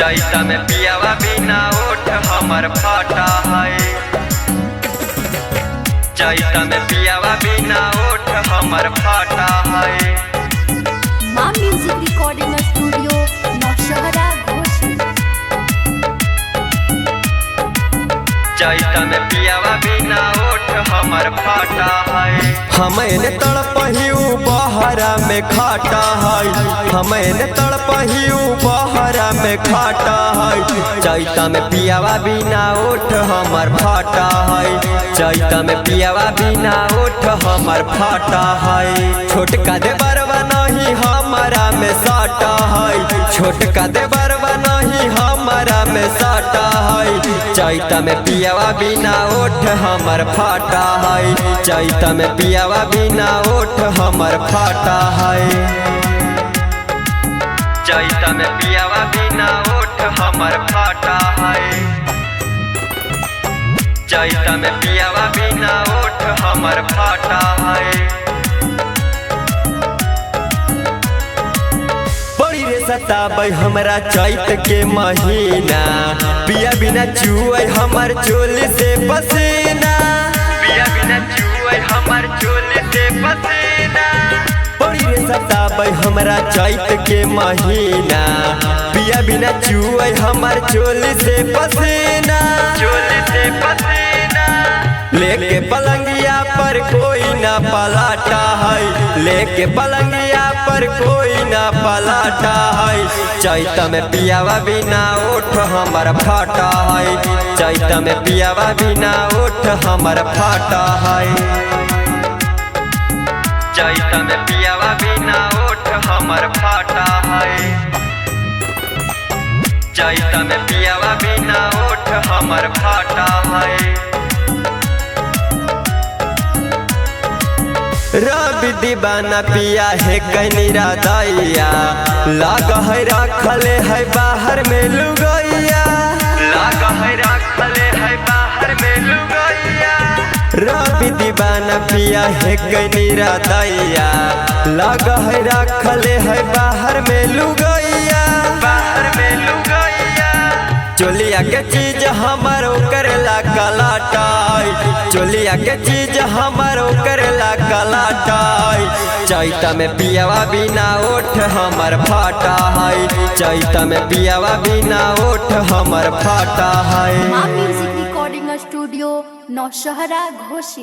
चैता में पियावा बिना ओठ हमर फाटा है। चैता में पियावा बिना ओठ हमर फाटा है। माँ म्यूजिक रिकॉर्डिंग स्टूडियो नौशहरा घोसी। चैता में पियावा बिना ओठ हमर फाटा है। हमें तड़पहियू बहरा में खाटा है। हमें तड़पहियू बहरा में खाटा है। चैता में पियावा बिना ओठ हमर फाटा है। चैता में पियावा बिना ओठ हमर फाटा है। छोटका दे बरवा नहीं हमारा में साटा है। छोटका दे बरवा नहीं हमारा में साटा है। चैता में पियावा बिना ओठ हमर फाटा है। चैता में पियावा बिना ओठ हमर फाटा है। चैता में पियावा बिना ओठ हमर फाटा है। चैता में पियावा बिना ओठ हमर फाटा है। बड़ी रे सताबै हमरा चैत के महीना। पिया बिना चुए हमर चोली से पसीना। पिया बिना चुए हमर चोली से पसीना। बड़ी रे सताबै हमरा चैत के महीना। पिया बिना चुए हमर चोली से पसीना। चोली से पसीना। लेके पलंगिया पर कोई ना पलाटा है। लेके पलंगिया पर कोई ना पलाटा है। चैता में पियावा बिना ओठ हमर फाटा है। चैता में पियावा बिना ओठ हमर फाटा है। चैता में पियावा बिना ओठ हमर फाटा है। चैता में पियावा बिना ओठ हमर फाटा है। रवि दीवाना पिया है कनिरा दैया। लाग है रखले है बाहर में लुगैया। लाग है रखले है बाहर में लुगैया। रवि दीवाना पिया है कनिरा दैया। लाग है रखले है बाहर में लुगैया। बाहर में लुगैया। चोलिया के चीज हमार करेला कलाटा है। चोलिया के चीज हमार करेला कलाटा है। चैता में पियावा बिना ओठ हमर फाटा है। चैता में पियावा बिना ओठ हमर फाटा है। माँ म्यूजिक रिकॉर्डिंग स्टूडियो नौशहरा घोसी।